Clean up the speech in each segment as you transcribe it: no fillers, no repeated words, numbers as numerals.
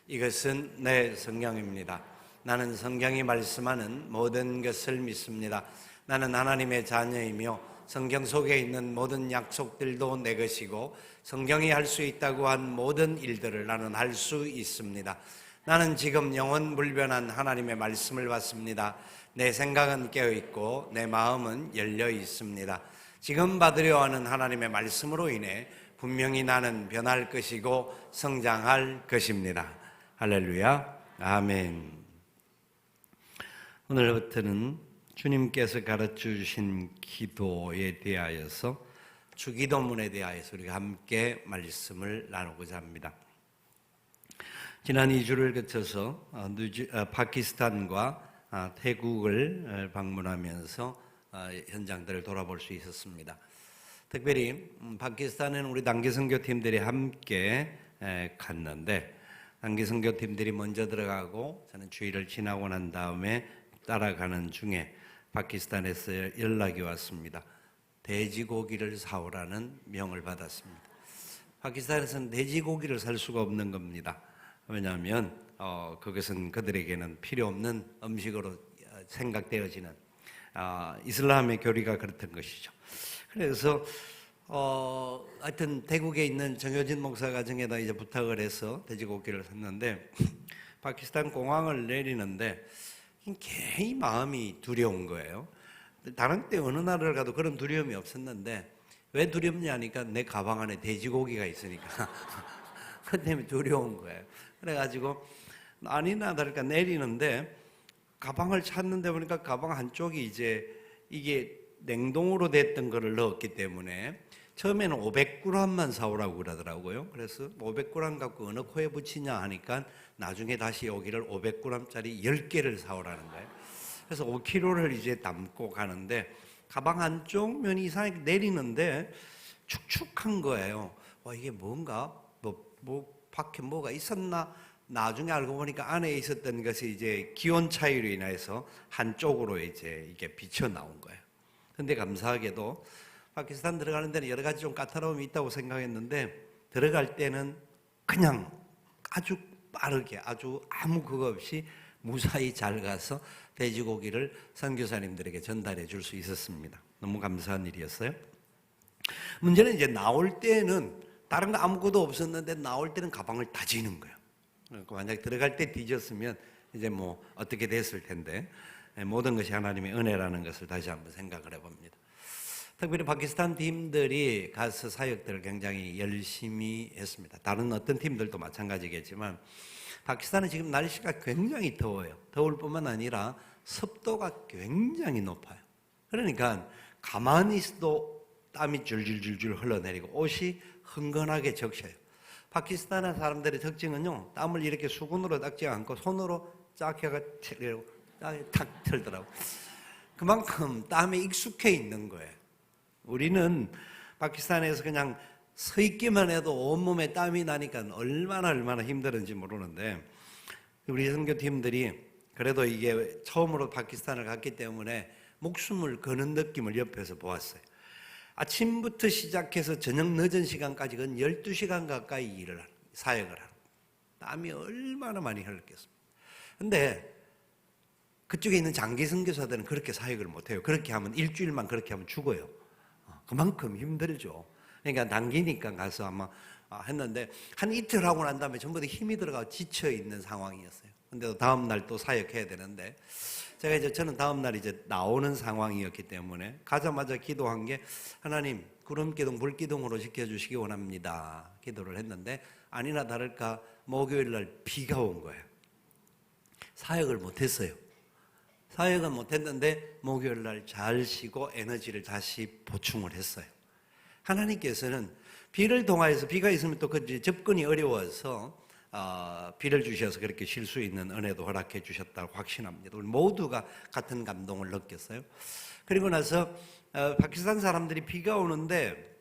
이것은 내 성경입니다. 나는 성경이 말씀하는 모든 것을 믿습니다. 나는 하나님의 자녀이며 성경 속에 있는 모든 약속들도 내 것이고 성경이 할 수 있다고 한 모든 일들을 나는 할 수 있습니다. 나는 지금 영원불변한 하나님의 말씀을 받습니다. 내 생각은 깨어있고 내 마음은 열려 있습니다. 지금 받으려 하는 하나님의 말씀으로 인해 분명히 나는 변할 것이고 성장할 것입니다. 할렐루야, 아멘. 오늘부터는 주님께서 가르쳐 주신 기도에 대하여서 주기도문에 대하여서 우리가 함께 말씀을 나누고자 합니다. 지난 2주를 거쳐서 파키스탄과 태국을 방문하면서 현장들을 돌아볼 수 있었습니다. 특별히 파키스탄에는 우리 단기선교팀들이 함께 갔는데 단기선교팀들이 먼저 들어가고 저는 주일을 지나고 난 다음에 따라가는 중에 파키스탄에서 연락이 왔습니다. 돼지고기를 사오라는 명을 받았습니다. 파키스탄에서는 돼지고기를 살 수가 없는 겁니다. 왜냐하면 그것은 그들에게는 필요 없는 음식으로 생각되어지는 이슬람의 교리가 그렇던 것이죠. 그래서 하여튼 태국에 있는 정효진 목사 가정에다 이제 부탁을 해서 돼지고기를 샀는데 파키스탄 공항을 내리는데 괜히 마음이 두려운 거예요. 다른 때 어느 나라를 가도 그런 두려움이 없었는데 왜 두렵냐 하니까 내 가방 안에 돼지고기가 있으니까 그 때문에 두려운 거예요. 그래가지고 아니나 다를까 내리는데 가방을 찾는데 보니까 가방 한쪽이 이제 이게 냉동으로 됐던 거를 넣었기 때문에 처음에는 500g만 사오라고 그러더라고요. 그래서 500g 갖고 어느 코에 붙이냐 하니까 나중에 다시 여기를 500g짜리 10개를 사오라는 거예요. 그래서 5kg를 이제 담고 가는데 가방 한쪽 면이 이상하게 내리는데 축축한 거예요. 와, 이게 뭔가 밖에 뭐가 있었나? 나중에 알고 보니까 안에 있었던 것이 이제 기온 차이로 인해서 한쪽으로 이제 이게 비쳐 나온 거예요. 근데 감사하게도 파키스탄 들어가는 데는 여러 가지 좀 까다로움이 있다고 생각했는데 들어갈 때는 그냥 아주 빠르게 아주 아무 그거 없이 무사히 잘 가서 돼지고기를 선교사님들에게 전달해 줄 수 있었습니다. 너무 감사한 일이었어요. 문제는 이제 나올 때는 다른 거 아무것도 없었는데 나올 때는 가방을 다지는 거예요. 만약 들어갈 때 뒤졌으면 이제 뭐 어떻게 됐을 텐데 모든 것이 하나님의 은혜라는 것을 다시 한번 생각을 해봅니다. 특별히 파키스탄 팀들이 가서 사역들을 굉장히 열심히 했습니다. 다른 어떤 팀들도 마찬가지겠지만 파키스탄은 지금 날씨가 굉장히 더워요. 더울 뿐만 아니라 습도가 굉장히 높아요. 그러니까 가만히 있어도 땀이 줄줄줄줄 흘러내리고 옷이 흥건하게 적셔요. 파키스탄 사람들의 특징은요, 땀을 이렇게 수건으로 닦지 않고 손으로 쫙 해가 탁 털더라고요. 그만큼 땀에 익숙해 있는 거예요. 우리는 파키스탄에서 그냥 서 있기만 해도 온몸에 땀이 나니까 얼마나 힘들은지 모르는데 우리 선교팀들이 그래도 이게 처음으로 파키스탄을 갔기 때문에 목숨을 거는 느낌을 옆에서 보았어요. 아침부터 시작해서 저녁 늦은 시간까지 건 12시간 가까이 사역을 하는 땀이 얼마나 많이 흘렀겠습니까? 근데 그쪽에 있는 장기 선교사들은 그렇게 사역을 못해요. 그렇게 하면 일주일만 그렇게 하면 죽어요. 그만큼 힘들죠. 그러니까 단기니까 가서 아마 했는데 한 이틀 하고 난 다음에 전부 다 힘이 들어가고 지쳐 있는 상황이었어요. 근데 다음 날 또 사역해야 되는데 저는 다음 날 이제 나오는 상황이었기 때문에 가자마자 기도한 게 하나님 구름기둥 불기둥으로 지켜주시기 원합니다. 기도를 했는데 아니나 다를까 목요일 날 비가 온 거예요. 사역을 못했어요. 사역은 못했는데 목요일 날 잘 쉬고 에너지를 다시 보충을 했어요. 하나님께서는 비를 통하여서 비가 있으면 또 그 접근이 어려워서 비를 주셔서 그렇게 쉴 수 있는 은혜도 허락해 주셨다고 확신합니다. 우리 모두가 같은 감동을 느꼈어요. 그리고 나서 파키스탄 사람들이 비가 오는데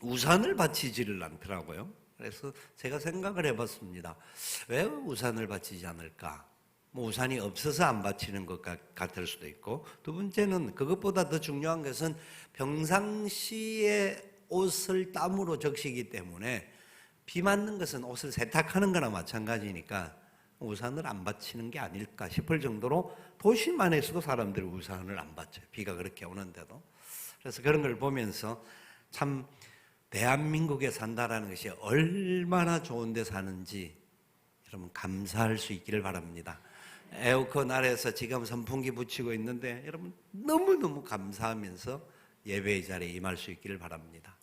우산을 받치지를 않더라고요. 그래서 제가 생각을 해봤습니다. 왜 우산을 받치지 않을까? 뭐 우산이 없어서 안 받치는 것 같을 수도 있고, 두 번째는 그것보다 더 중요한 것은 평상시에 옷을 땀으로 적시기 때문에 비 맞는 것은 옷을 세탁하는 거나 마찬가지니까 우산을 안 받치는 게 아닐까 싶을 정도로 도심 안에서도 사람들이 우산을 안 받쳐요. 비가 그렇게 오는데도. 그래서 그런 걸 보면서 참 대한민국에 산다라는 것이 얼마나 좋은 데 사는지 여러분 감사할 수 있기를 바랍니다. 에어컨 아래에서 지금 선풍기 붙이고 있는데 여러분 너무너무 감사하면서 예배의 자리에 임할 수 있기를 바랍니다.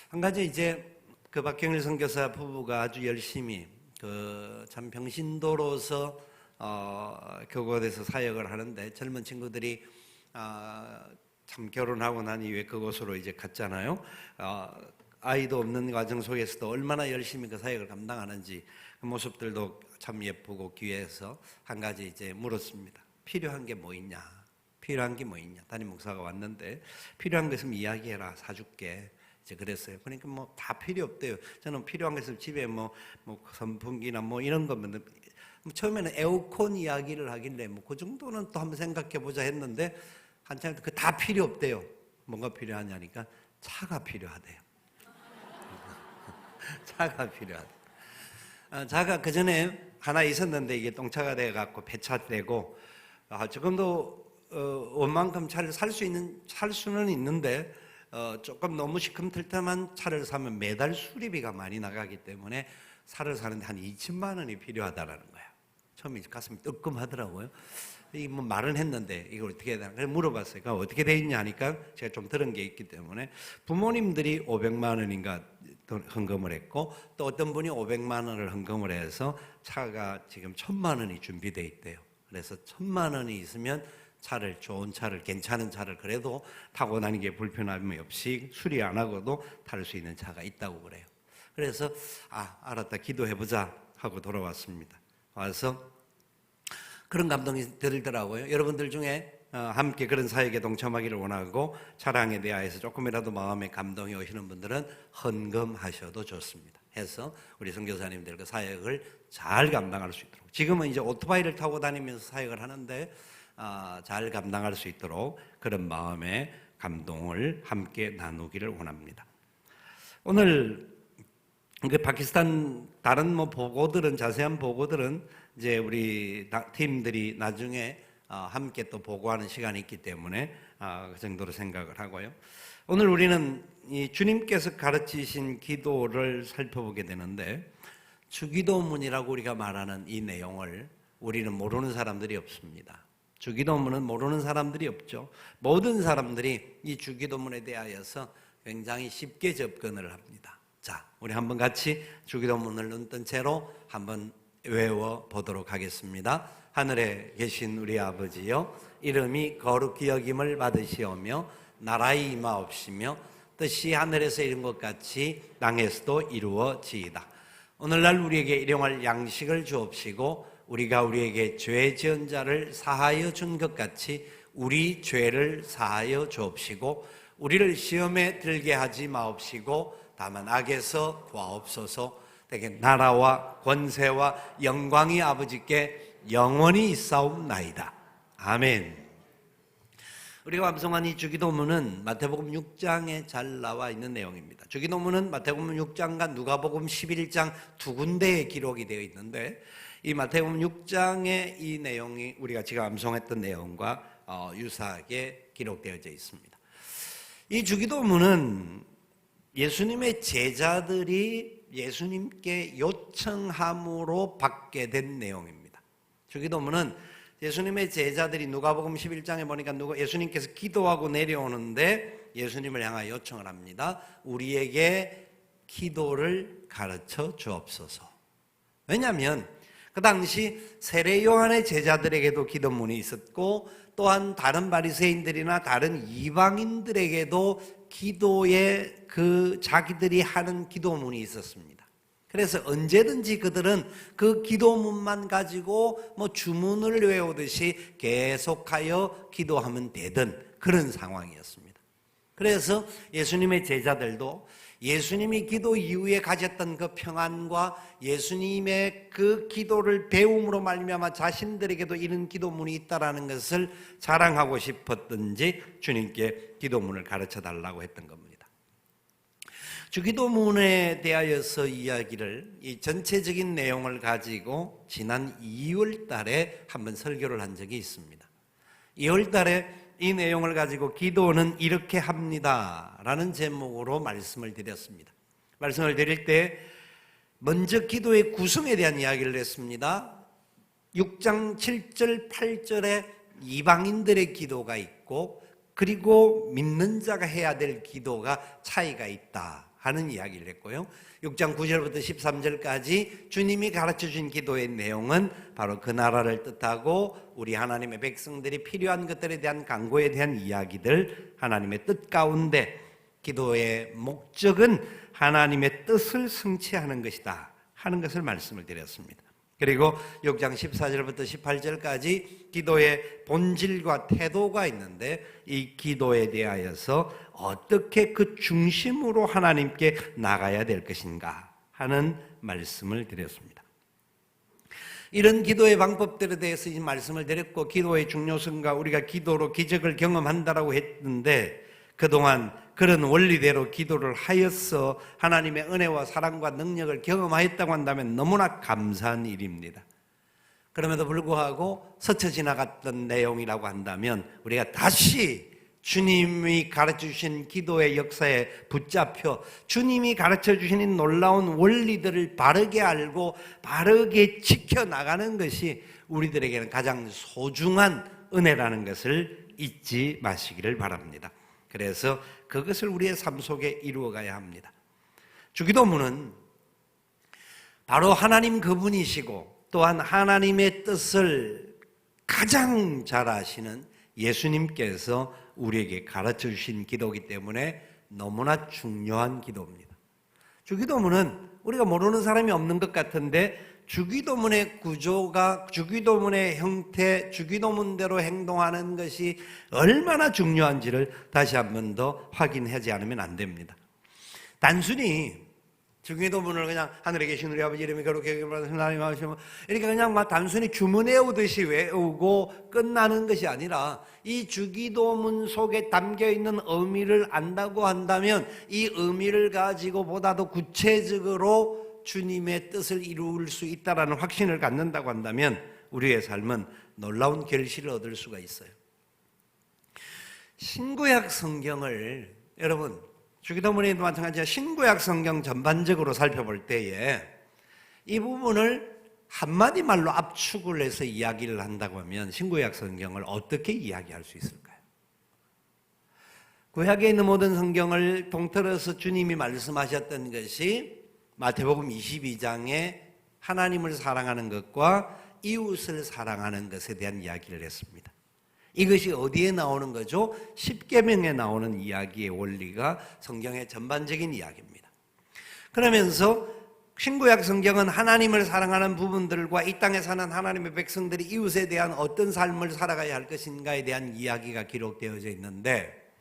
한 가지 이제 그 박경일 선교사 부부가 아주 열심히 참 병신도로서 그곳에서 사역을 하는데 젊은 친구들이 참 결혼하고 난 이후에 그곳으로 이제 갔잖아요. 아이도 없는 과정 속에서도 얼마나 열심히 그 사역을 감당하는지 그 모습들도 참 예쁘고 귀해서 한 가지 이제 물었습니다. 필요한 게 뭐 있냐? 필요한 게 뭐 있냐? 담임 목사가 왔는데 필요한 거 있으면 이야기해라, 사줄게. 이제 그랬어요. 그러니까 뭐 다 필요 없대요. 저는 필요한 거 있으면 집에 뭐 선풍기나 뭐 이런 거면 처음에는 에어컨 이야기를 하길래 뭐 그 정도는 또 한번 생각해 보자 했는데 한참 그 다 필요 없대요. 뭐가 필요하냐니까 차가 필요하대요. 차가 필요하대. 차가 그 전에 하나 있었는데 이게 똥차가 돼 갖고 폐차되고 조금도 원만큼 차를 살 수는 있는데 조금 너무 시큼틀tam한 차를 사면 매달 수리비가 많이 나가기 때문에 차를 사는데 한 20만 원이 필요하다라는 거야. 처음에 가슴이 뜨끔하더라고요. 이 뭐 말은 했는데 이걸 어떻게 해야 되나? 그래서 물어봤어요. 그러니까 어떻게 돼 있냐 하니까 제가 좀 들은 게 있기 때문에 부모님들이 500만 원인가 헌금을 했고 또 어떤 분이 500만 원을 헌금을 해서 차가 지금 1,000만 원이 준비돼 있대요. 그래서 1,000만 원이 있으면 차를 좋은 차를 괜찮은 차를 그래도 타고 다니기에 불편함이 없이 수리 안 하고도 탈 수 있는 차가 있다고 그래요. 그래서 알았다 기도해보자 하고 돌아왔습니다. 와서 그런 감동이 들더라고요. 여러분들 중에 함께 그런 사역에 동참하기를 원하고 차량에 대하여서 조금이라도 마음에 감동이 오시는 분들은 헌금하셔도 좋습니다. 해서 우리 선교사님들 그 사역을 잘 감당할 수 있도록 지금은 이제 오토바이를 타고 다니면서 사역을 하는데 잘 감당할 수 있도록 그런 마음의 감동을 함께 나누기를 원합니다. 오늘 그 파키스탄 다른 보고들은 자세한 보고들은 이제 우리 팀들이 나중에 함께 또 보고하는 시간이 있기 때문에 그 정도로 생각을 하고요. 오늘 우리는 이 주님께서 가르치신 기도를 살펴보게 되는데 주기도문이라고 우리가 말하는 이 내용을 우리는 모르는 사람들이 없습니다. 주기도문은 모르는 사람들이 없죠. 모든 사람들이 이 주기도문에 대하여서 굉장히 쉽게 접근을 합니다. 자, 우리 한번 같이 주기도문을 눈뜬 채로 한번 외워보도록 하겠습니다. 하늘에 계신 우리 아버지여, 이름이 거룩히 여김을 받으시오며 나라의 임하옵시며 뜻이 하늘에서 이룬 것 같이 땅에서도 이루어지이다. 오늘날 우리에게 일용할 양식을 주옵시고 우리가 우리에게 죄 지은 자를 사하여 준 것 같이 우리 죄를 사하여 주옵시고 우리를 시험에 들게 하지 마옵시고 다만 악에서 구하옵소서. 되게 나라와 권세와 영광이 아버지께 영원히 있사옵나이다. 아멘. 우리가 암송한 이 주기도문은 마태복음 6장에 잘 나와 있는 내용입니다. 주기도문은 마태복음 6장과 누가복음 11장 두 군데에 기록이 되어 있는데 이 마태복음 6장의 이 내용이 우리가 지금 암송했던 내용과 유사하게 기록되어져 있습니다. 이 주기도문은 예수님의 제자들이 예수님께 요청함으로 받게 된 내용입니다. 주기도문은 예수님의 제자들이 누가복음 11장에 보니까 예수님께서 기도하고 내려오는데 예수님을 향하여 요청을 합니다. 우리에게 기도를 가르쳐 주옵소서. 왜냐하면 그 당시 세례 요한의 제자들에게도 기도문이 있었고 또한 다른 바리새인들이나 다른 이방인들에게도 기도에 자기들이 하는 기도문이 있었습니다. 그래서 언제든지 그들은 그 기도문만 가지고 주문을 외우듯이 계속하여 기도하면 되던 그런 상황이었습니다. 그래서 예수님의 제자들도 예수님이 기도 이후에 가졌던 그 평안과 예수님의 그 기도를 배움으로 말미암아 자신들에게도 이런 기도문이 있다라는 것을 자랑하고 싶었던지 주님께 기도문을 가르쳐 달라고 했던 겁니다. 주기도문에 대하여서 이야기를 이 전체적인 내용을 가지고 지난 2월 달에 한번 설교를 한 적이 있습니다. 2월 달에 이 내용을 가지고 기도는 이렇게 합니다 라는 제목으로 말씀을 드렸습니다. 말씀을 드릴 때 먼저 기도의 구성에 대한 이야기를 했습니다. 6장 7절 8절에 이방인들의 기도가 있고 그리고 믿는 자가 해야 될 기도가 차이가 있다 하는 이야기를 했고요. 6장 9절부터 13절까지 주님이 가르쳐 주신 기도의 내용은 바로 그 나라를 뜻하고 우리 하나님의 백성들이 필요한 것들에 대한 간구에 대한 이야기들, 하나님의 뜻 가운데 기도의 목적은 하나님의 뜻을 성취하는 것이다 하는 것을 말씀을 드렸습니다. 그리고 6장 14절부터 18절까지 기도의 본질과 태도가 있는데 이 기도에 대하여서 어떻게 그 중심으로 하나님께 나가야 될 것인가 하는 말씀을 드렸습니다. 이런 기도의 방법들에 대해서 이 말씀을 드렸고 기도의 중요성과 우리가 기도로 기적을 경험한다라고 했는데 그동안 그런 원리대로 기도를 하여서 하나님의 은혜와 사랑과 능력을 경험하였다고 한다면 너무나 감사한 일입니다. 그럼에도 불구하고 스쳐 지나갔던 내용이라고 한다면 우리가 다시 주님이 가르쳐 주신 기도의 역사에 붙잡혀 주님이 가르쳐 주신 놀라운 원리들을 바르게 알고 바르게 지켜나가는 것이 우리들에게는 가장 소중한 은혜라는 것을 잊지 마시기를 바랍니다. 그래서 그것을 우리의 삶 속에 이루어가야 합니다. 주기도문은 바로 하나님 그분이시고 또한 하나님의 뜻을 가장 잘 아시는 예수님께서 우리에게 가르쳐 주신 기도이기 때문에 너무나 중요한 기도입니다. 주기도문은 우리가 모르는 사람이 없는 것 같은데 주기도문의 구조가, 주기도문의 형태, 주기도문대로 행동하는 것이 얼마나 중요한지를 다시 한 번 더 확인하지 않으면 안 됩니다. 단순히 주기도문을 그냥 하늘에 계신 우리 아버지 이름이 거룩하게 여김을 하나님 하시면 이렇게 그냥 막 단순히 주문 외우듯이 외우고 끝나는 것이 아니라 이 주기도문 속에 담겨 있는 의미를 안다고 한다면 이 의미를 가지고 보다 더 구체적으로 주님의 뜻을 이룰 수 있다라는 확신을 갖는다고 한다면 우리의 삶은 놀라운 결실을 얻을 수가 있어요. 신구약 성경을 여러분 주기도문에도 마찬가지로 신구약 성경 전반적으로 살펴볼 때에 이 부분을 한마디 말로 압축을 해서 이야기를 한다고 하면 신구약 성경을 어떻게 이야기할 수 있을까요? 구약에 있는 모든 성경을 통틀어서 주님이 말씀하셨던 것이 마태복음 22장에 하나님을 사랑하는 것과 이웃을 사랑하는 것에 대한 이야기를 했습니다. 이것이 어디에 나오는 거죠? 십계명에 나오는 이야기의 원리가 성경의 전반적인 이야기입니다. 그러면서 신구약 성경은 하나님을 사랑하는 부분들과 이 땅에 사는 하나님의 백성들이 이웃에 대한 어떤 삶을 살아가야 할 것인가에 대한 이야기가 기록되어져 있는데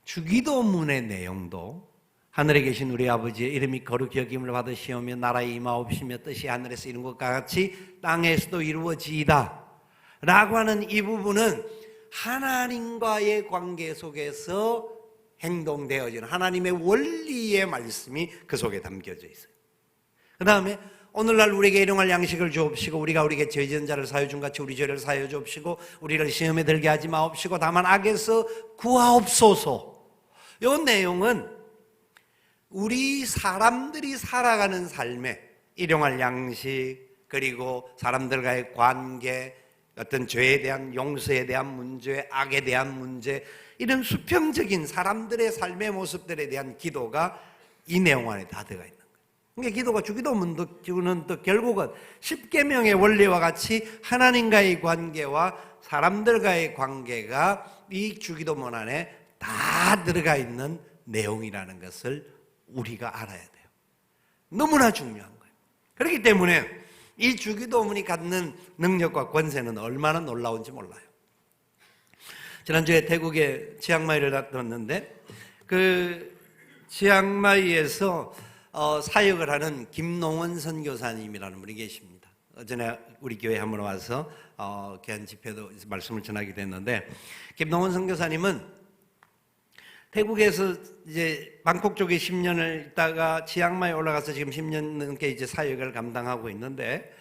주기도문의 내용도 하늘에 계신 우리 아버지의 이름이 거룩히 여김을 받으시오며 나라의 임하옵시며 뜻이 하늘에서 이룬 것과 같이 땅에서도 이루어지이다 라고 하는 이 부분은 하나님과의 관계 속에서 행동되어지는 하나님의 원리의 말씀이 그 속에 담겨져 있어요. 그 다음에 오늘날 우리에게 일용할 양식을 주옵시고 우리가 우리에게 죄지은 자를 사하여 준 같이 우리 죄를 사하여 주옵시고 우리를 시험에 들게 하지 마옵시고 다만 악에서 구하옵소서. 이 내용은 우리 사람들이 살아가는 삶에 일용할 양식 그리고 사람들과의 관계 어떤 죄에 대한 용서에 대한 문제 악에 대한 문제 이런 수평적인 사람들의 삶의 모습들에 대한 기도가 이 내용 안에 다 들어가 있는 거예요. 그러니까 기도가 주기도문은 또 결국은 십계명의 원리와 같이 하나님과의 관계와 사람들과의 관계가 이 주기도문 안에 다 들어가 있는 내용이라는 것을 우리가 알아야 돼요. 너무나 중요한 거예요. 그렇기 때문에 이 주기도문이 갖는 능력과 권세는 얼마나 놀라운지 몰라요. 지난주에 태국에 치앙마이를 갔는데 그 치앙마이에서 사역을 하는 김농원 선교사님이라는 분이 계십니다. 전에 우리 교회 한번 와서 귀한 집회도 말씀을 전하게 됐는데 김농원 선교사님은 태국에서 이제 방콕 쪽에 10년을 있다가 치앙마이에 올라가서 지금 10년 넘게 이제 사역을 감당하고 있는데,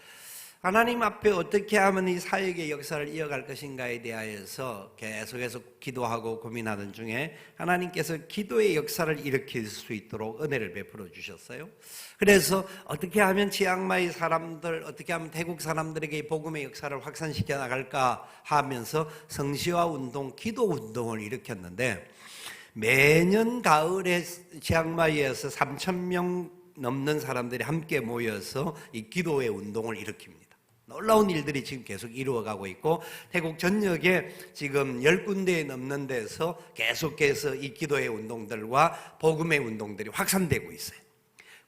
하나님 앞에 어떻게 하면 이 사역의 역사를 이어갈 것인가에 대하여서 계속해서 기도하고 고민하던 중에 하나님께서 기도의 역사를 일으킬 수 있도록 은혜를 베풀어 주셨어요. 그래서 어떻게 하면 치앙마이 사람들, 어떻게 하면 태국 사람들에게 복음의 역사를 확산시켜 나갈까 하면서 성시화 운동, 기도 운동을 일으켰는데, 매년 가을에 치앙마이에서 3,000명 넘는 사람들이 함께 모여서 이 기도의 운동을 일으킵니다. 놀라운 일들이 지금 계속 이루어가고 있고, 태국 전역에 지금 10군데에 넘는 데서 계속해서 이 기도의 운동들과 복음의 운동들이 확산되고 있어요.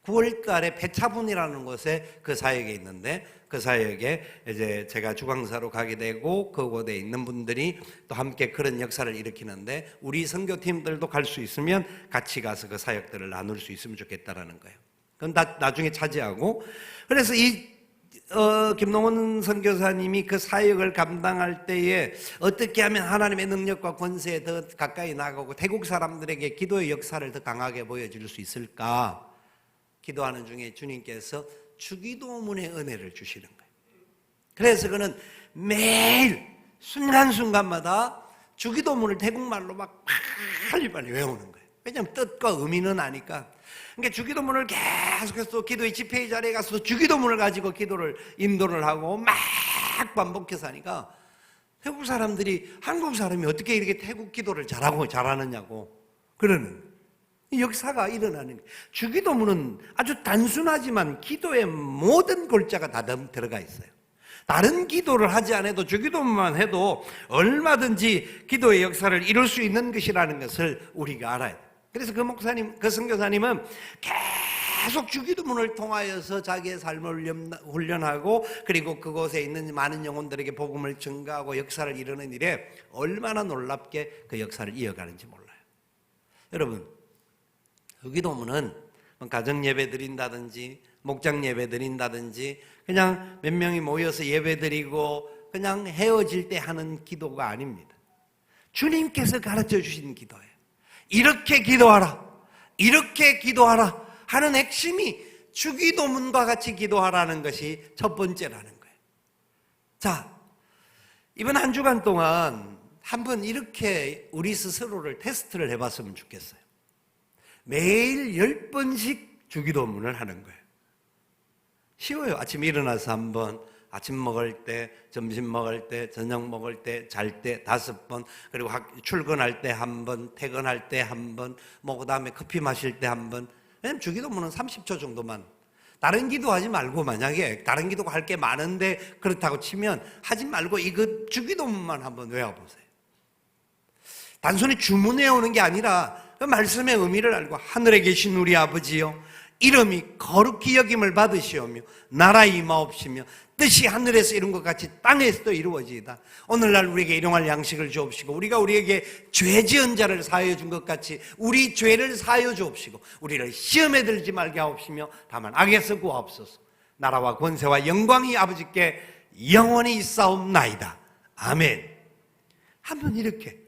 9월달에 배차분이라는 곳에 그 사역에 있는데, 그 사역에 이제 제가 주광사로 가게 되고 그곳에 있는 분들이 또 함께 그런 역사를 일으키는데, 우리 선교팀들도 갈 수 있으면 같이 가서 그 사역들을 나눌 수 있으면 좋겠다라는 거예요. 그건 나중에 차지하고, 그래서 김동원 선교사님이 그 사역을 감당할 때에 어떻게 하면 하나님의 능력과 권세에 더 가까이 나가고 태국 사람들에게 기도의 역사를 더 강하게 보여줄 수 있을까 기도하는 중에 주님께서 주기도문의 은혜를 주시는 거예요. 그래서 그는 매일 순간순간마다 주기도문을 태국말로 막 빨리빨리 외우는 거예요. 왜냐하면 뜻과 의미는 아니까. 그러니까 주기도문을 계속해서 기도의 집회의 자리에 가서 주기도문을 가지고 기도를 인도를 하고 막 반복해서 하니까 태국 사람들이 한국 사람이 어떻게 이렇게 태국 기도를 잘하느냐고 그러는 역사가 일어나는 거예요. 주기도문은 아주 단순하지만 기도의 모든 골자가 다 들어가 있어요. 다른 기도를 하지 않아도 주기도문만 해도 얼마든지 기도의 역사를 이룰 수 있는 것이라는 것을 우리가 알아야 돼요. 그래서 그 목사님, 그 선교사님은 계속 주기도문을 통하여서 자기의 삶을 훈련하고, 그리고 그곳에 있는 많은 영혼들에게 복음을 증가하고 역사를 이루는 일에 얼마나 놀랍게 그 역사를 이어가는지 몰라요. 여러분, 주기도문은 가정 예배 드린다든지 목장 예배 드린다든지 그냥 몇 명이 모여서 예배 드리고 그냥 헤어질 때 하는 기도가 아닙니다. 주님께서 가르쳐 주신 기도예요. 이렇게 기도하라, 이렇게 기도하라 하는 핵심이 주기도문과 같이 기도하라는 것이 첫 번째라는 거예요. 자, 이번 한 주간 동안 한번 이렇게 우리 스스로를 테스트를 해봤으면 좋겠어요. 매일 10번씩 주기도문을 하는 거예요. 쉬워요. 아침에 일어나서 한번, 아침 먹을 때, 점심 먹을 때, 저녁 먹을 때, 잘 때 5번, 그리고 출근할 때 한 번, 퇴근할 때 한 번, 그 다음에 커피 마실 때 한 번. 왜냐면 주기도문은 30초 정도만. 다른 기도하지 말고, 만약에 다른 기도가 할 게 많은데 그렇다고 치면 하지 말고 이거 주기도문만 한번 외워보세요. 단순히 주문해 오는 게 아니라 그 말씀의 의미를 알고, 하늘에 계신 우리 아버지요, 이름이 거룩히 여김을 받으시오며 나라 임하옵시며 뜻이 하늘에서 이룬 것 같이 땅에서도 이루어지이다. 오늘날 우리에게 일용할 양식을 주옵시고, 우리가 우리에게 죄 지은 자를 사하여 준 것 같이 우리 죄를 사하여 주옵시고, 우리를 시험에 들지 말게 하옵시며 다만 악에서 구하옵소서. 나라와 권세와 영광이 아버지께 영원히 있사옵나이다. 아멘. 한번 이렇게,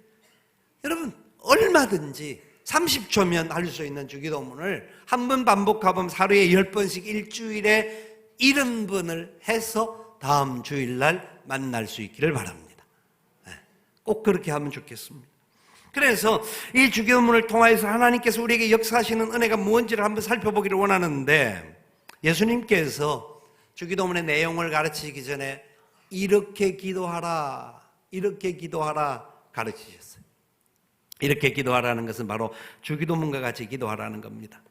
여러분 얼마든지 30초면 할 수 있는 주기도문을 한 번 반복하면 하루에 10번씩 일주일에 70번을 해서 다음 주일날 만날 수 있기를 바랍니다. 꼭 그렇게 하면 좋겠습니다. 그래서 이 주기도문을 통해서 하나님께서 우리에게 역사하시는 은혜가 무엇인지를 한번 살펴보기를 원하는데, 예수님께서 주기도문의 내용을 가르치기 전에 이렇게 기도하라, 이렇게 기도하라 가르치셨어요. 이렇게 기도하라는 것은 바로 주기도문과 같이 기도하라는 겁니다.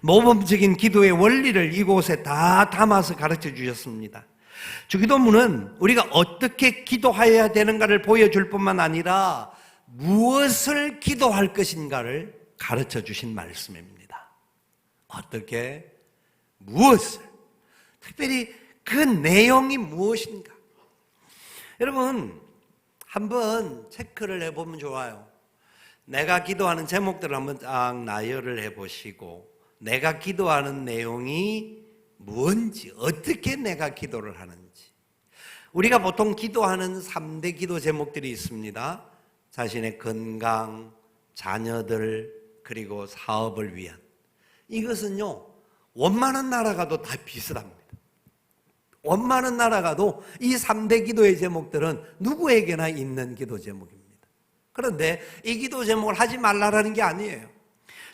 모범적인 기도의 원리를 이곳에 다 담아서 가르쳐 주셨습니다. 주기도문은 우리가 어떻게 기도해야 되는가를 보여줄 뿐만 아니라 무엇을 기도할 것인가를 가르쳐 주신 말씀입니다. 어떻게, 무엇을, 특별히 그 내용이 무엇인가. 여러분 한번 체크를 해보면 좋아요. 내가 기도하는 제목들을 한번 딱 나열을 해보시고, 내가 기도하는 내용이 뭔지, 어떻게 내가 기도를 하는지. 우리가 보통 기도하는 3대 기도 제목들이 있습니다. 자신의 건강, 자녀들 그리고 사업을 위한, 이것은요 원만한 나라가도 다 비슷합니다. 원만한 나라가도 이 3대 기도의 제목들은 누구에게나 있는 기도 제목입니다. 그런데 이 기도 제목을 하지 말라라는 게 아니에요.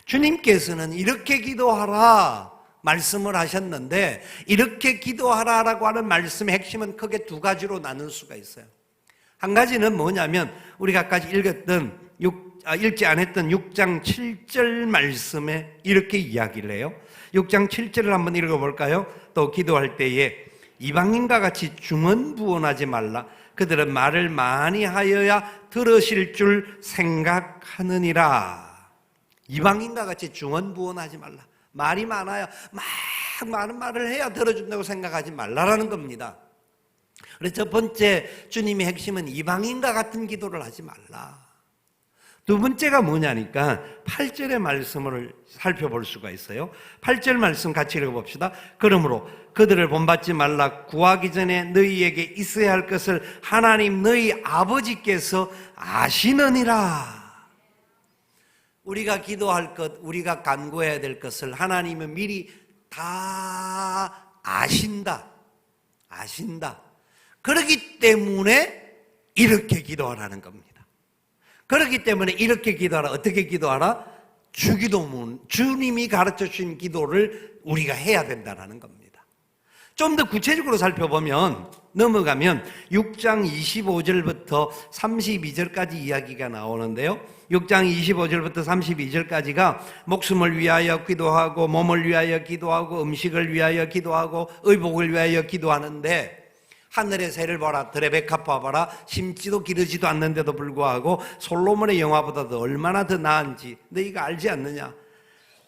주님께서는 이렇게 기도하라 말씀을 하셨는데, 이렇게 기도하라라고 하는 말씀의 핵심은 크게 두 가지로 나눌 수가 있어요. 한 가지는 뭐냐면 우리가 아까 읽지 않았던 6장 7절 말씀에 이렇게 이야기를 해요. 6장 7절을 한번 읽어볼까요? 또 기도할 때에 이방인과 같이 중언부언하지 말라. 그들은 말을 많이 하여야 들으실 줄 생각하느니라. 이방인과 같이 중언부언하지 말라. 말이 많아야 막 많은 말을 해야 들어준다고 생각하지 말라라는 겁니다. 그래서 첫 번째 주님의 핵심은 이방인과 같은 기도를 하지 말라. 두 번째가 뭐냐니까 8절의 말씀을 살펴볼 수가 있어요. 8절 말씀 같이 읽어봅시다. 그러므로 그들을 본받지 말라. 구하기 전에 너희에게 있어야 할 것을 하나님 너희 아버지께서 아시느니라. 우리가 기도할 것, 우리가 간구해야 될 것을 하나님은 미리 다 아신다. 그렇기 때문에 이렇게 기도하라는 겁니다. 그렇기 때문에 이렇게 기도하라. 어떻게 기도하라? 주기도문, 주님이 가르쳐 주신 기도를 우리가 해야 된다는 겁니다. 좀 더 구체적으로 살펴보면, 넘어가면 6장 25절부터 32절까지 이야기가 나오는데요. 6장 25절부터 32절까지가 목숨을 위하여 기도하고, 몸을 위하여 기도하고, 음식을 위하여 기도하고, 의복을 위하여 기도하는데, 하늘의 새를 봐라, 들의 백합화 봐라, 심지도 기르지도 않는데도 불구하고 솔로몬의 영화보다도 얼마나 더 나은지 너희가 알지 않느냐?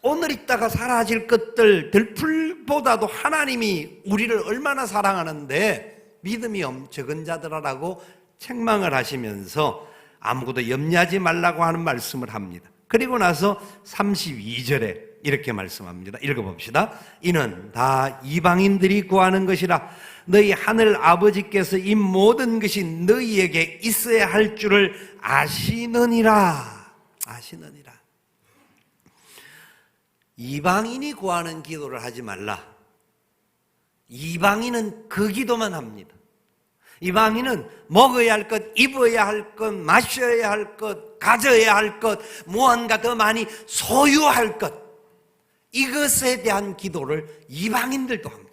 오늘 있다가 사라질 것들 들풀보다도 하나님이 우리를 얼마나 사랑하는데 믿음이 적은 자들아라고 책망을 하시면서 아무것도 염려하지 말라고 하는 말씀을 합니다. 그리고 나서 32절에 이렇게 말씀합니다. 읽어봅시다. 이는 다 이방인들이 구하는 것이라. 너희 하늘 아버지께서 이 모든 것이 너희에게 있어야 할 줄을 아시느니라. 이방인이 구하는 기도를 하지 말라. 이방인은 그 기도만 합니다. 이방인은 먹어야 할 것, 입어야 할 것, 마셔야 할 것, 가져야 할 것, 무언가 더 많이 소유할 것, 이것에 대한 기도를 이방인들도 합니다.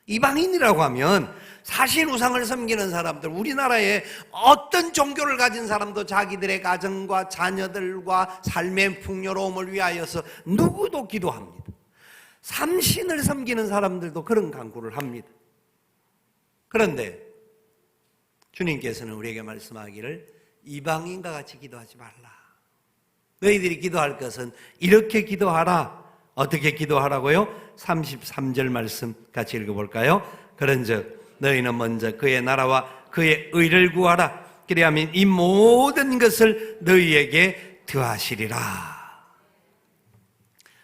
이방인이라고 하면 사실 우상을 섬기는 사람들, 우리나라에 어떤 종교를 가진 사람도 자기들의 가정과 자녀들과 삶의 풍요로움을 위하여서 누구도 기도합니다. 삼신을 섬기는 사람들도 그런 간구를 합니다. 그런데 주님께서는 우리에게 말씀하기를 이방인과 같이 기도하지 말라. 너희들이 기도할 것은 이렇게 기도하라. 어떻게 기도하라고요? 33절 말씀 같이 읽어볼까요? 그런즉 너희는 먼저 그의 나라와 그의 의를 구하라. 그리하면 이 모든 것을 너희에게 더하시리라.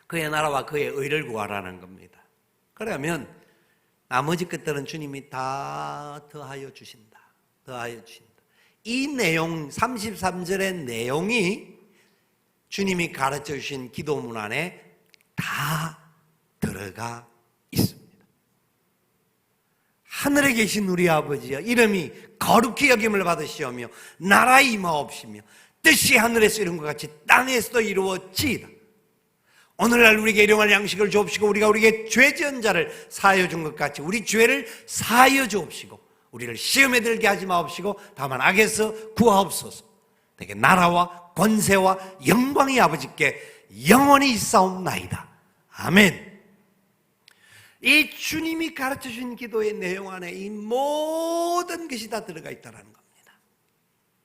그의 나라와 그의 의를 구하라는 겁니다. 그러면 나머지 것들은 주님이 다 더하여 주신다. 이 내용, 33절의 내용이 주님이 가르쳐 주신 기도문 안에 다 들어가 있습니다. 하늘에 계신 우리 아버지여, 이름이 거룩히 여김을 받으시오며 나라 임하옵시며 뜻이 하늘에서 이룬 것 같이 땅에서도 이루어지이다. 오늘날 우리에게 일용할 양식을 주옵시고 우리가 우리에게 죄 지은 자를 사하여 준 것 같이 우리 죄를 사하여 주옵시고 우리를 시험에 들게 하지 마옵시고 다만 악에서 구하옵소서. 되게 나라와 권세와 영광이 아버지께 영원히 있사옵나이다. 아멘. 이 주님이 가르쳐 주신 기도의 내용 안에 이 모든 것이 다 들어가 있다는 겁니다.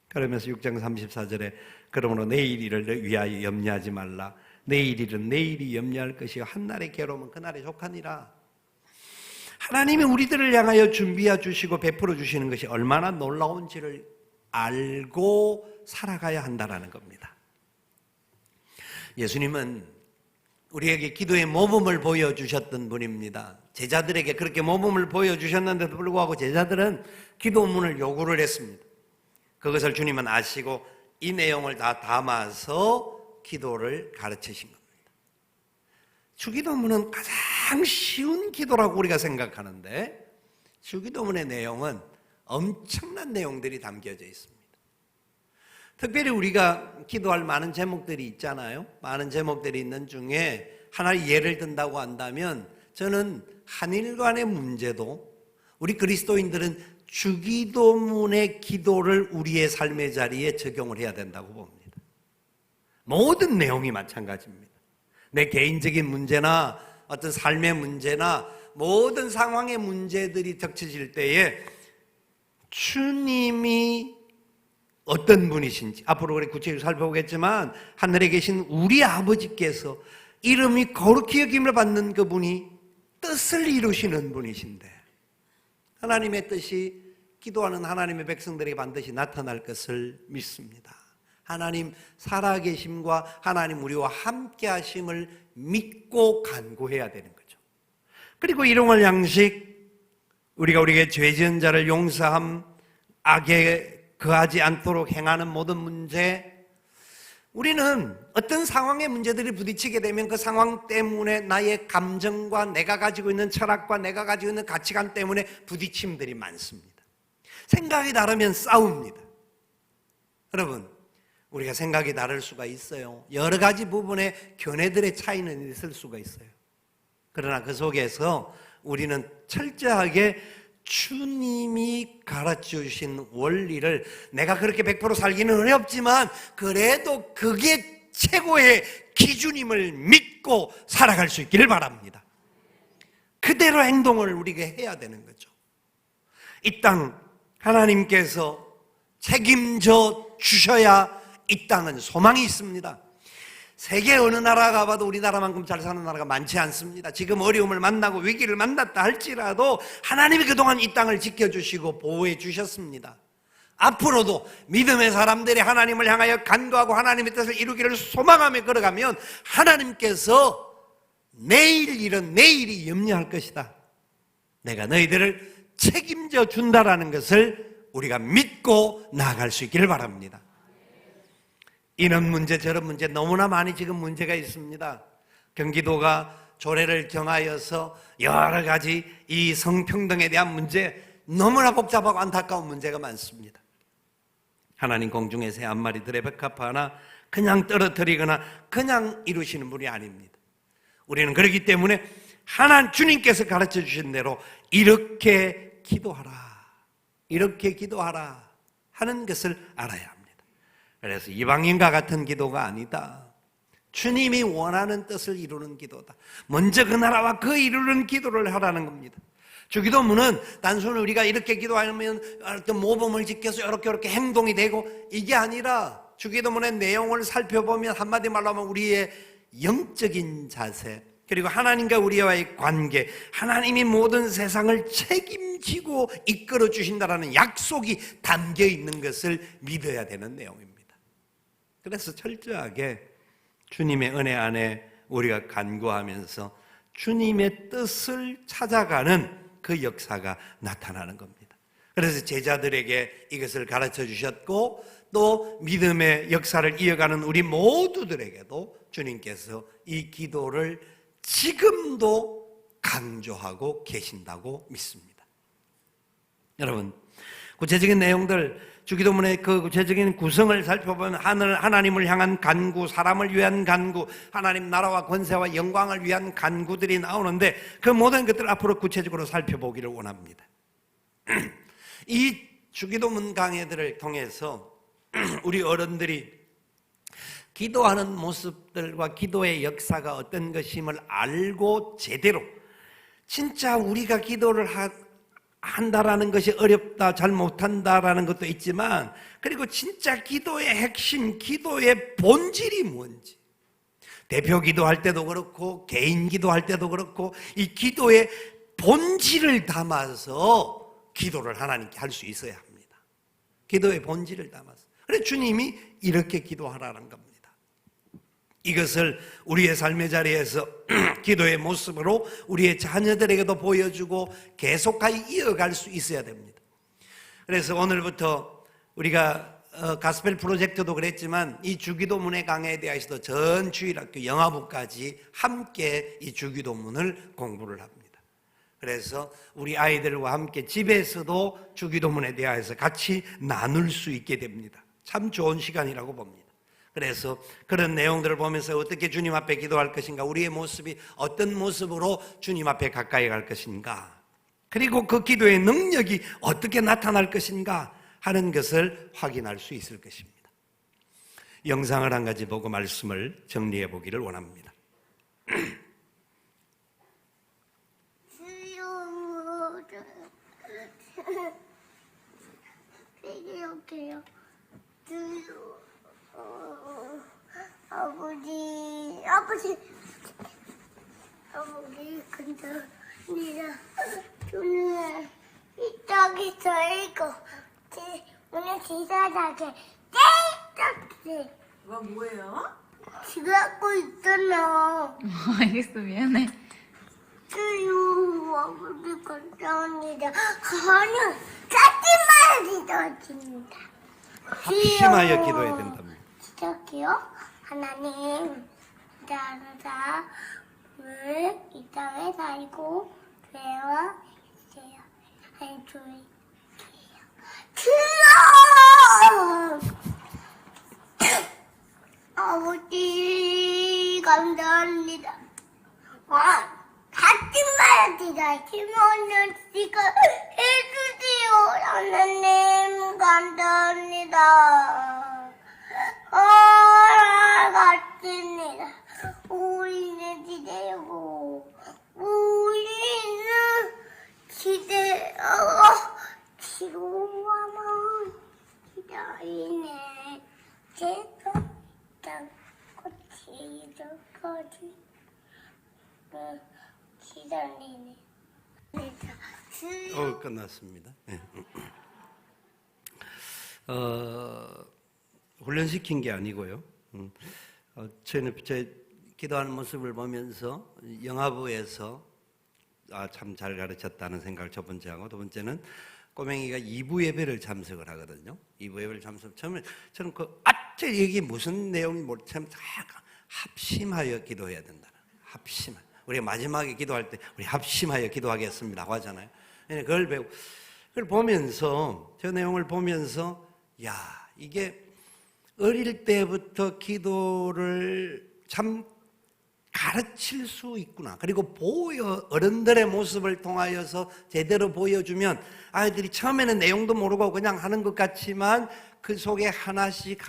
그러면서 6장 34절에 그러므로 내일 일을 위하여 염려하지 말라. 내일 일은 내일이 염려할 것이요 한날의 괴로움은 그날에 족하니라. 하나님이 우리들을 향하여 준비해 주시고 베풀어 주시는 것이 얼마나 놀라운지를 알고 살아가야 한다는 겁니다. 예수님은 우리에게 기도의 모범을 보여주셨던 분입니다. 제자들에게 그렇게 모범을 보여주셨는데도 불구하고 제자들은 기도문을 요구를 했습니다. 그것을 주님은 아시고 이 내용을 다 담아서 기도를 가르치신 겁니다. 주기도문은 가장 쉬운 기도라고 우리가 생각하는데 주기도문의 내용은 엄청난 내용들이 담겨져 있습니다. 특별히 우리가 기도할 많은 제목들이 있잖아요. 많은 제목들이 있는 중에 하나의 예를 든다고 한다면 저는 한일 간의 문제도 우리 그리스도인들은 주기도문의 기도를 우리의 삶의 자리에 적용을 해야 된다고 봅니다. 모든 내용이 마찬가지입니다. 내 개인적인 문제나 어떤 삶의 문제나 모든 상황의 문제들이 닥쳐질 때에 주님이 어떤 분이신지 앞으로 우리 구체적으로 살펴보겠지만 하늘에 계신 우리 아버지께서 이름이 거룩히 여김을 받는 그분이 뜻을 이루시는 분이신데 하나님의 뜻이 기도하는 하나님의 백성들에게 반드시 나타날 것을 믿습니다. 하나님 살아계심과 하나님 우리와 함께 하심을 믿고 간구해야 되는 거죠. 그리고 일용할 양식, 우리가 우리에게 죄 지은 자를 용서함, 악에 거하지 않도록 행하는 모든 문제, 우리는 어떤 상황의 문제들이 부딪히게 되면 그 상황 때문에 나의 감정과 내가 가지고 있는 철학과 내가 가지고 있는 가치관 때문에 부딪힘들이 많습니다. 생각이 다르면 싸웁니다. 여러분, 우리가 생각이 다를 수가 있어요. 여러 가지 부분에 견해들의 차이는 있을 수가 있어요. 그러나 그 속에서 우리는 철저하게 주님이 가르쳐주신 원리를 내가 그렇게 100% 살기는 어렵지만 그래도 그게 최고의 기준임을 믿고 살아갈 수 있기를 바랍니다. 그대로 행동을 우리가 해야 되는 거죠. 이 땅 하나님께서 책임져 주셔야 이 땅은 소망이 있습니다. 세계 어느 나라 가봐도 우리나라만큼 잘 사는 나라가 많지 않습니다. 지금 어려움을 만나고 위기를 만났다 할지라도 하나님이 그동안 이 땅을 지켜주시고 보호해 주셨습니다. 앞으로도 믿음의 사람들이 하나님을 향하여 간구하고 하나님의 뜻을 이루기를 소망하며 걸어가면 하나님께서 내일 일은 내일이 염려할 것이다. 내가 너희들을 책임져 준다라는 것을 우리가 믿고 나아갈 수 있기를 바랍니다. 이런 문제 저런 문제 너무나 많이 지금 문제가 있습니다. 경기도가 조례를 정하여서 여러 가지 이 성평등에 대한 문제 너무나 복잡하고 안타까운 문제가 많습니다. 하나님 공중의 새 한 마리 들에 백합 하나 그냥 떨어뜨리거나 그냥 이루시는 분이 아닙니다. 우리는 그렇기 때문에 주님께서 가르쳐 주신 대로 이렇게 기도하라, 이렇게 기도하라 하는 것을 알아야 합니다. 그래서 이방인과 같은 기도가 아니다. 주님이 원하는 뜻을 이루는 기도다. 먼저 그 나라와 그 이루는 기도를 하라는 겁니다. 주기도문은 단순히 우리가 이렇게 기도하면 어떤 모범을 지켜서 이렇게 행동이 되고 이게 아니라 주기도문의 내용을 살펴보면 한마디 말로 하면 우리의 영적인 자세, 그리고 하나님과 우리와의 관계, 하나님이 모든 세상을 책임지고 이끌어 주신다라는 약속이 담겨 있는 것을 믿어야 되는 내용입니다. 그래서 철저하게 주님의 은혜 안에 우리가 간구하면서 주님의 뜻을 찾아가는 그 역사가 나타나는 겁니다. 그래서 제자들에게 이것을 가르쳐 주셨고 또 믿음의 역사를 이어가는 우리 모두들에게도 주님께서 이 기도를 지금도 강조하고 계신다고 믿습니다. 여러분, 구체적인 내용들, 주기도문의 그 구체적인 구성을 살펴보면 하나님을 향한 간구, 사람을 위한 간구, 하나님 나라와 권세와 영광을 위한 간구들이 나오는데 그 모든 것들을 앞으로 구체적으로 살펴보기를 원합니다. 이 주기도문 강해들을 통해서 우리 어른들이 기도하는 모습들과 기도의 역사가 어떤 것임을 알고 제대로 진짜 우리가 기도를 한다라는 것이 어렵다, 잘 못한다라는 것도 있지만 그리고 진짜 기도의 핵심, 기도의 본질이 뭔지 대표 기도할 때도 그렇고 개인 기도할 때도 그렇고 이 기도의 본질을 담아서 기도를 하나님께 할 수 있어야 합니다. 기도의 본질을 담아서. 그래서 주님이 이렇게 기도하라는 겁니다. 이것을 우리의 삶의 자리에서 기도의 모습으로 우리의 자녀들에게도 보여주고 계속하여 이어갈 수 있어야 됩니다. 그래서 오늘부터 우리가 가스펠 프로젝트도 그랬지만 이 주기도문의 강해에 대해서도 전 주일학교 영화부까지 함께 이 주기도문을 공부를 합니다. 그래서 우리 아이들과 함께 집에서도 주기도문에 대해서 같이 나눌 수 있게 됩니다. 참 좋은 시간이라고 봅니다. 그래서 그런 내용들을 보면서 어떻게 주님 앞에 기도할 것인가, 우리의 모습이 어떤 모습으로 주님 앞에 가까이 갈 것인가, 그리고 그 기도의 능력이 어떻게 나타날 것인가 하는 것을 확인할 수 있을 것입니다. 영상을 한 가지 보고 말씀을 정리해 보기를 원합니다. 이렇게요. 아버지 감사합니다. 오늘 이따기서 읽고 오늘 기사하게 땡땡. 그건 뭐예요? 지각고 있잖아. 알겠어, 미안해. 아버지 감사합니다. 저는 짜증만 기도합니다. 합심하여 기도해야 된답니다. 시작해요. 하나님, 나를 이 땅에 살고 되어 주세요. 아니, 주의 아버지 감사합니다. 같은 말이다. 힘없는 씨가 해주세요. 하나님 감사합니다. 같습니다. 우리는 기대고 우리는 지루하면 기다리네. 제가 꽃이 저까지 기다리네. 끝났습니다. 네. 훈련시킨 게 아니고요. 저는 제 기도하는 모습을 보면서 영화부에서 참 잘 가르쳤다는 생각을 첫 번째 하고, 두 번째는 꼬맹이가 2부 예배를 참석을 하거든요. 2부 예배를 처음에 저는 이게 무슨 내용이 참 합심하여 기도해야 된다. 합심하여. 우리가 마지막에 기도할 때 우리 합심하여 기도하겠습니다 하고 하잖아요. 그걸 보면서, 저 내용을 보면서, 이게 어릴 때부터 기도를 참 가르칠 수 있구나. 그리고 어른들의 모습을 통하여서 제대로 보여주면 아이들이 처음에는 내용도 모르고 그냥 하는 것 같지만 그 속에 하나씩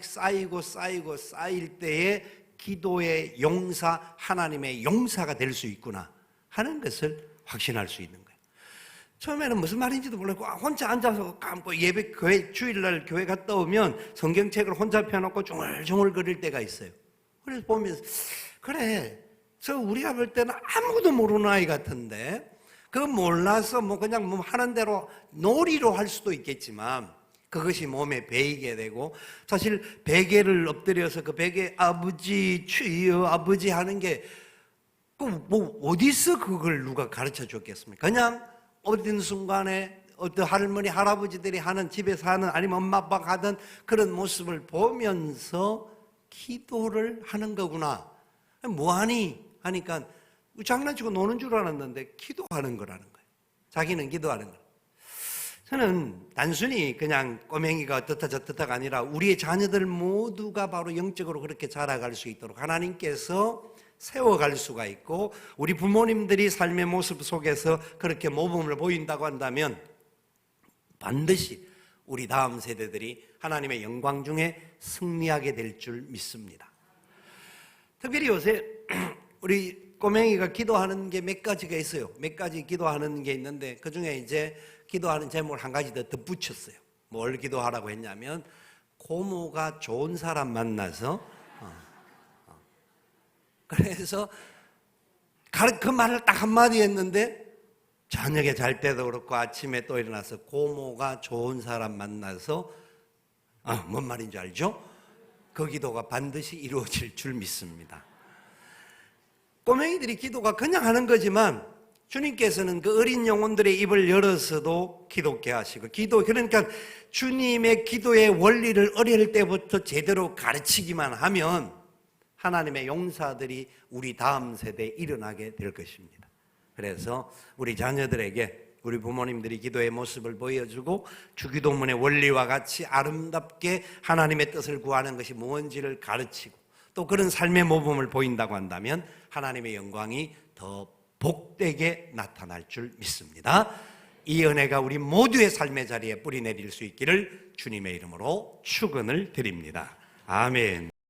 쌓일 때에 기도의 용사, 하나님의 용사가 될 수 있구나 하는 것을 확신할 수 있는 거예요. 처음에는 무슨 말인지도 몰랐고 혼자 앉아서 감고 주일날 교회 갔다 오면 성경책을 혼자 펴놓고 중얼중얼 거릴 때가 있어요. 그래서 보면서 그래, 우리가 볼 때는 아무도 모르는 아이 같은데 그거 몰라서 그냥 하는 대로 놀이로 할 수도 있겠지만 그것이 몸에 배이게 되고, 사실 베개를 엎드려서 그 베개 아버지 주여 아버지 하는 게 어디서 그걸 누가 가르쳐 줬겠습니까? 그냥 어떤 순간에 어떤 할머니 할아버지들이 하는, 집에서 하는, 아니면 엄마 아빠가 하던 그런 모습을 보면서 기도를 하는 거구나. 뭐하니? 하니까 장난치고 노는 줄 알았는데 기도하는 거라는 거예요. 자기는 기도하는 거예요. 저는 단순히 그냥 꼬맹이가 어떻다 저떻다가 아니라 우리의 자녀들 모두가 바로 영적으로 그렇게 자라갈 수 있도록 하나님께서 세워갈 수가 있고, 우리 부모님들이 삶의 모습 속에서 그렇게 모범을 보인다고 한다면 반드시 우리 다음 세대들이 하나님의 영광 중에 승리하게 될 줄 믿습니다. 특별히 요새 우리 꼬맹이가 기도하는 게 몇 가지가 있어요. 몇 가지 기도하는 게 있는데 그 중에 이제 기도하는 제목을 한 가지 더 덧붙였어요. 뭘 기도하라고 했냐면 고모가 좋은 사람 만나서 그래서 그 말을 딱 한마디 했는데 저녁에 잘 때도 그렇고 아침에 또 일어나서 고모가 좋은 사람 만나서 뭔 말인지 알죠? 그 기도가 반드시 이루어질 줄 믿습니다. 꼬맹이들이 기도가 그냥 하는 거지만 주님께서는 그 어린 영혼들의 입을 열어서도 기도케 하시고, 그러니까 주님의 기도의 원리를 어릴 때부터 제대로 가르치기만 하면 하나님의 용사들이 우리 다음 세대에 일어나게 될 것입니다. 그래서 우리 자녀들에게 우리 부모님들이 기도의 모습을 보여주고 주기도문의 원리와 같이 아름답게 하나님의 뜻을 구하는 것이 무엇인지를 가르치고, 또 그런 삶의 모범을 보인다고 한다면 하나님의 영광이 더 복되게 나타날 줄 믿습니다. 이 은혜가 우리 모두의 삶의 자리에 뿌리 내릴 수 있기를 주님의 이름으로 축원을 드립니다. 아멘.